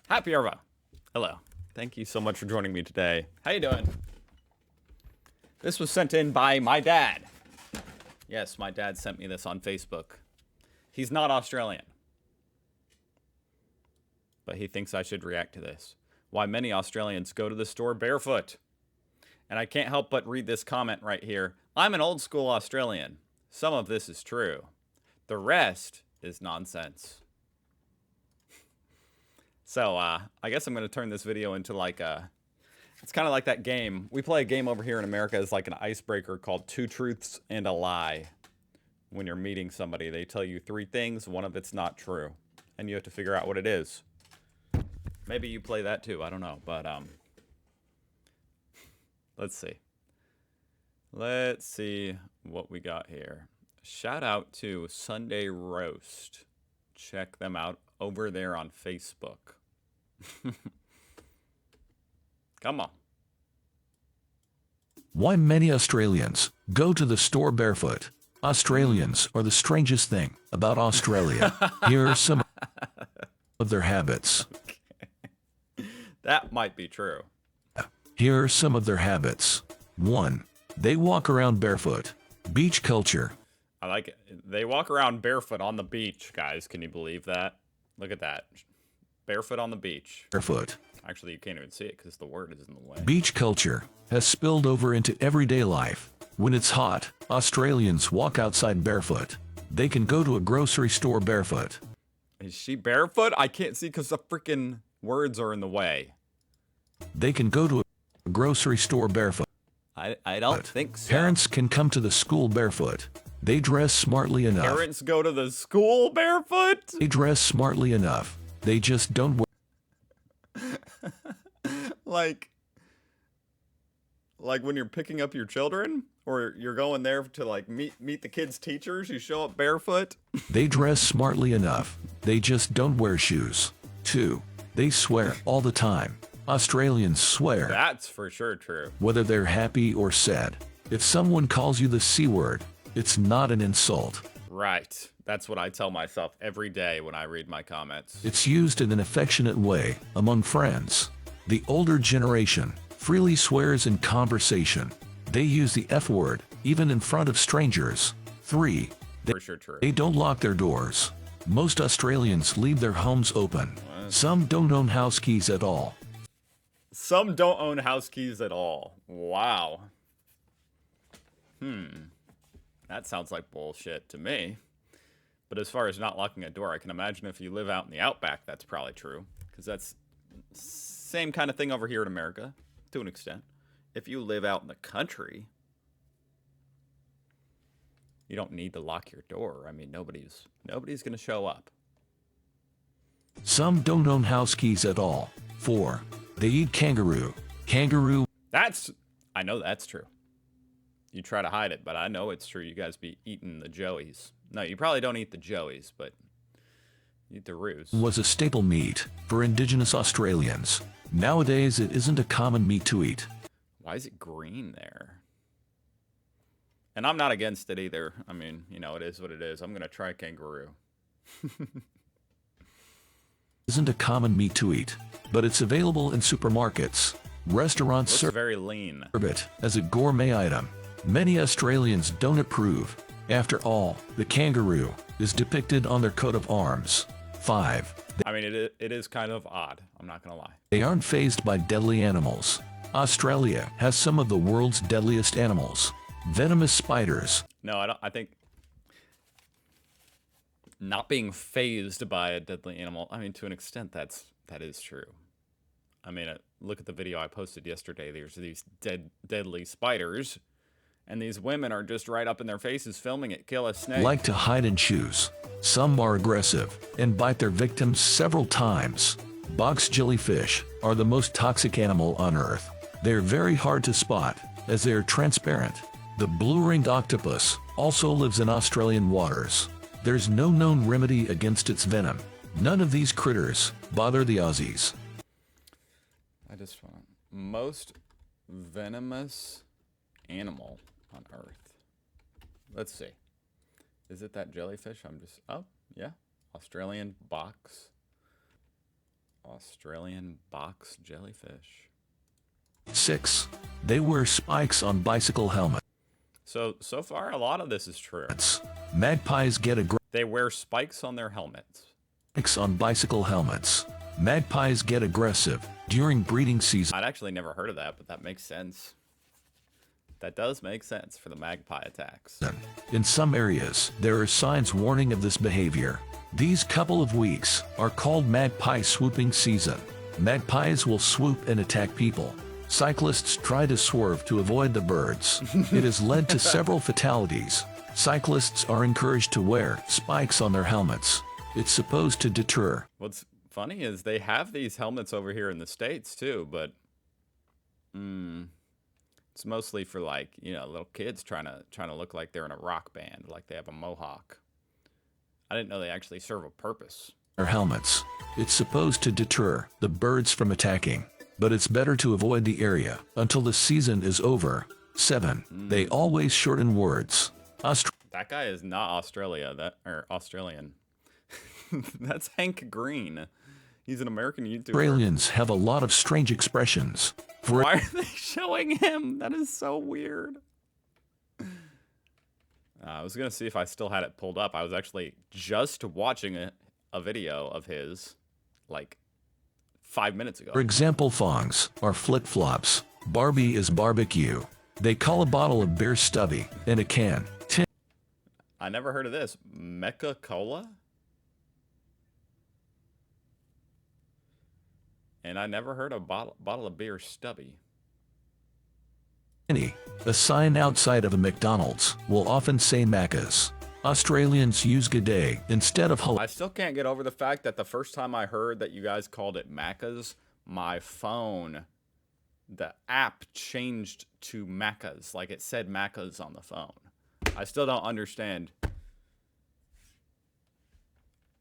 Happy Arva. Hello. Thank you so much for joining me today. How you doing? This was sent in by my dad. Yes, my dad sent me this on Facebook. He's not Australian, but he thinks I should react to this. Why many Australians go to the store barefoot. And I can't help but read this comment right here. I'm an old school Australian. Some of this is true. The rest is nonsense. So, I guess I'm going to turn this video into like a... It's kind of like that game. We play a game over here in America as like an icebreaker called Two Truths and a Lie. When you're meeting somebody, they tell you three things, one of it's not true. And you have to figure out what it is. Maybe you play that too, I don't know. But, let's see. Let's see what we got here. Shout out to Sunday Roast. Check them out over there on Facebook. Come on. Why many Australians go to the store barefoot. Australians are the strangest thing about Australia. Here are some of their habits. Okay. That might be true. Here are some of their habits. 1. They walk around barefoot. Beach culture. I like it. They walk around barefoot on the beach, guys. Can you believe that? Look at that. Barefoot on the beach. Barefoot. Actually, you can't even see it because the word is in the way. Beach culture has spilled over into everyday life. When it's hot, Australians walk outside barefoot. They can go to a grocery store barefoot. Is she barefoot? I can't see because the freaking words are in the way. They can go to a grocery store barefoot. I don't think so. Parents can come to the school barefoot. They dress smartly enough. Parents go to the school barefoot? They dress smartly enough. They just don't wear. like when you're picking up your children? Or you're going there to like meet the kids' teachers? You show up barefoot? They dress smartly enough. They just don't wear shoes. 2. They swear all the time. Australians swear. That's for sure true. Whether they're happy or sad. If someone calls you the C word, it's not an insult. Right. That's what I tell myself every day when I read my comments. It's used in an affectionate way among friends. The older generation freely swears in conversation. They use the F word, even in front of strangers. 3. For sure true. They don't lock their doors. Most Australians leave their homes open. Some don't own house keys at all. Some don't own house keys at all. Wow. That sounds like bullshit to me. But as far as not locking a door, I can imagine if you live out in the outback, that's probably true. Because that's same kind of thing over here in America, to an extent. If you live out in the country, you don't need to lock your door. I mean, nobody's going to show up. Some don't own house keys at all. 4. They eat kangaroo. Kangaroo. I know that's true. You try to hide it, but I know it's true. You guys be eating the joeys. No, you probably don't eat the joeys, but you eat the roos. Was a staple meat for Indigenous Australians. Nowadays, it isn't a common meat to eat. Why is it green there? And I'm not against it either. I mean, you know, it is what it is. I'm going to try kangaroo. Isn't a common meat to eat, but it's available in supermarkets. Restaurants serve very lean. it as a gourmet item. Many Australians don't approve. After all, the kangaroo is depicted on their coat of arms. 5. I mean, it is kind of odd. I'm not going to lie. They aren't fazed by deadly animals. Australia has some of the world's deadliest animals. Venomous spiders. No, I think not being fazed by a deadly animal, I mean, to an extent, that is true. I mean, look at the video I posted yesterday. There's these deadly spiders, and these women are just right up in their faces filming it. Kill a snake. Like to hide and choose. Some are aggressive and bite their victims several times. Box jellyfish are the most toxic animal on Earth. They're very hard to spot, as they are transparent. The blue-ringed octopus also lives in Australian waters. There's no known remedy against its venom. None of these critters bother the Aussies. I just want most venomous animal on Earth. Let's see. Is it that jellyfish? Oh, yeah. Australian box. Australian box jellyfish. 6. They wear spikes on bicycle helmets. So far, a lot of this is true. Magpies get They wear spikes on their helmets. spikes on bicycle helmets. Magpies get aggressive during breeding season. I'd actually never heard of that, but that makes sense. That does make sense for the magpie attacks. In some areas, there are signs warning of this behavior. These couple of weeks are called magpie swooping season. Magpies will swoop and attack people. Cyclists try to swerve to avoid the birds. It has led to several fatalities. Cyclists are encouraged to wear spikes on their helmets. It's supposed to deter. What's funny is they have these helmets over here in the States too, but it's mostly for, like, you know, little kids trying to look like they're in a rock band, like they have a mohawk. I didn't know they actually serve a purpose. Their helmets. It's supposed to deter the birds from attacking, but it's better to avoid the area until the season is over. 7. They always shorten words. That guy is not Australian. That's Hank Green. He's an American YouTuber. Australians have a lot of strange expressions. Why are they showing him? That is so weird. I was going to see if I still had it pulled up. I was actually just watching a video of his, like, 5 minutes ago. For example, Fongs are flip-flops. Barbie is barbecue. They call a bottle of beer stubby and a can. I never heard of this. Mecha Cola? And I never heard of bottle of beer stubby. A sign outside of a McDonald's will often say Macca's. Australians use G'day instead of hello. I still can't get over the fact that the first time I heard that you guys called it Macca's, my phone, the app changed to Macca's. Like, it said Macca's on the phone. I still don't understand.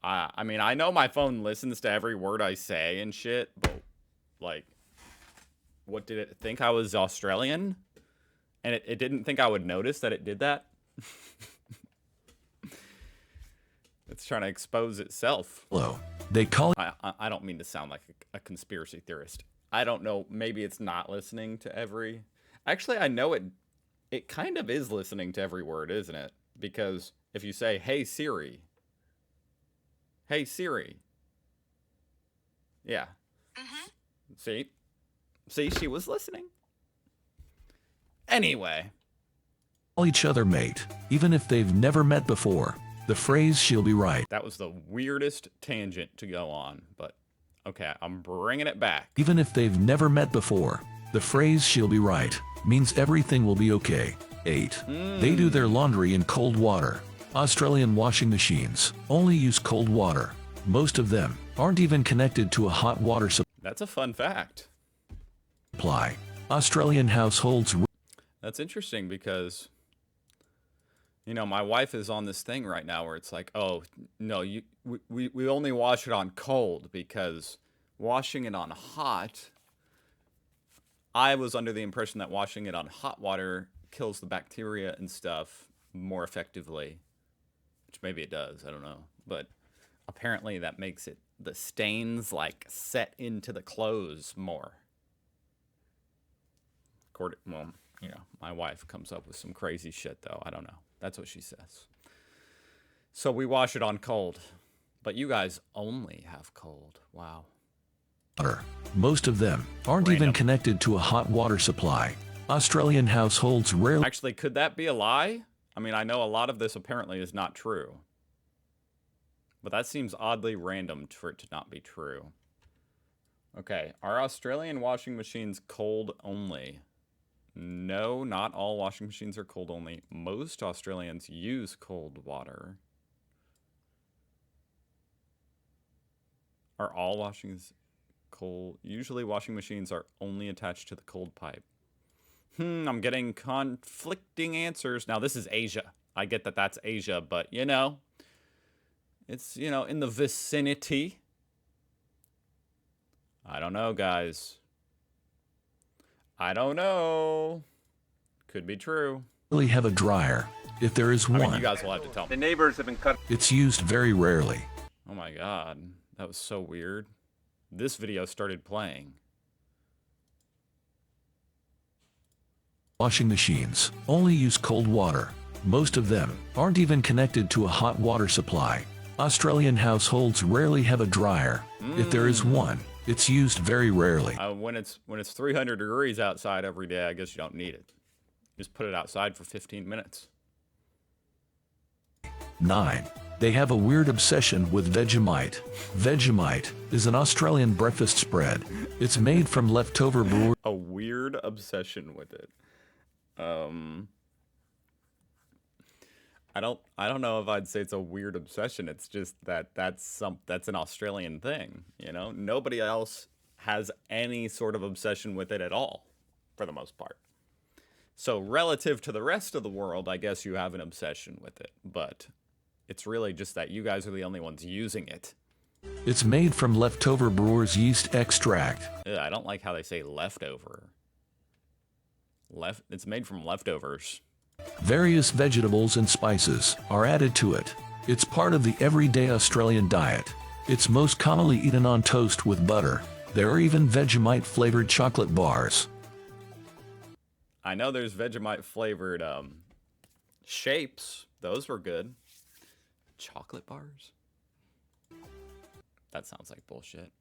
I mean, I know my phone listens to every word I say and shit, but, like, what did it think I was Australian? And it didn't think I would notice that it did that? It's trying to expose itself. Hello. They call it. I don't mean to sound like a conspiracy theorist. I don't know. Maybe it's not listening to every... Actually, I know it kind of is listening to every word, isn't it? Because if you say, hey, Siri... Hey, Siri. Yeah. See, she was listening. Anyway. Call each other mate, even if they've never met before. The phrase "she'll be right." That was the weirdest tangent to go on, but okay, I'm bringing it back. Even if they've never met before, the phrase "she'll be right" means everything will be okay. 8. They do their laundry in cold water. Australian washing machines only use cold water. Most of them aren't even connected to a hot water supply. That's a fun fact. Australian households. That's interesting because, you know, my wife is on this thing right now where it's like, oh, no, we only wash it on cold because washing it on hot, I was under the impression that washing it on hot water kills the bacteria and stuff more effectively. Which maybe it does, I don't know. But apparently that makes it, the stains, like, set into the clothes more. Well, you know, my wife comes up with some crazy shit, though. I don't know. That's what she says. So we wash it on cold. But you guys only have cold. Wow. Most of them aren't even connected to a hot water supply. Australian households rarely... Actually, could that be a lie? I mean, I know a lot of this apparently is not true. But that seems oddly random for it to not be true. Okay, are Australian washing machines cold only? No, not all washing machines are cold only. Most Australians use cold water. Are all washings cold? Usually washing machines are only attached to the cold pipe. I'm getting conflicting answers. Now, this is Asia. I get that that's Asia, but, you know, it's, you know, in the vicinity. I don't know, guys. I don't know. Could be true. Really have a dryer. If there is one, I mean, you guys will have to tell me. The neighbors have been cut. It's used very rarely. Oh my god. That was so weird. this video started playing. Washing machines only use cold water. Most of them aren't even connected to a hot water supply. Australian households rarely have a dryer. If there is one, it's used very rarely. When it's 300 degrees outside every day, I guess you don't need it. Just put it outside for 15 minutes. 9. They have a weird obsession with Vegemite. Vegemite is an Australian breakfast spread. It's made from leftover brewer. A weird obsession with it. I don't know if I'd say it's a weird obsession. It's just that's an Australian thing, you know? Nobody else has any sort of obsession with it at all, for the most part. So relative to the rest of the world, I guess you have an obsession with it, but it's really just that you guys are the only ones using it. It's made from leftover brewer's yeast extract. Ugh, I don't like how they say leftover. It's made from leftovers. Various vegetables and spices are added to it. It's part of the everyday Australian diet. It's most commonly eaten on toast with butter. There are even Vegemite flavored chocolate bars. I know there's Vegemite flavored shapes. Those were good. Chocolate bars? That sounds like bullshit.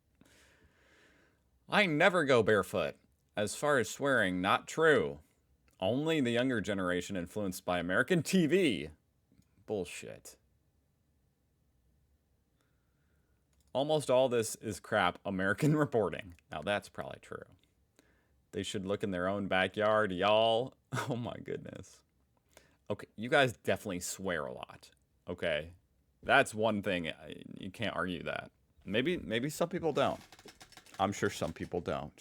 I never go barefoot. As far as swearing, not true. Only the younger generation influenced by American TV. Bullshit. Almost all this is crap American reporting. Now that's probably true. They should look in their own backyard, y'all. Oh my goodness. Okay, you guys definitely swear a lot. Okay, that's one thing. You can't argue that. Maybe some people don't. I'm sure some people don't.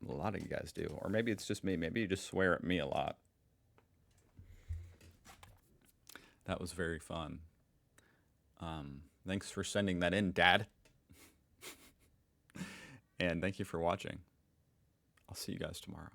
A lot of you guys do. Or maybe it's just me. Maybe you just swear at me a lot. That was very fun. Thanks for sending that in, Dad. And thank you for watching. I'll see you guys tomorrow.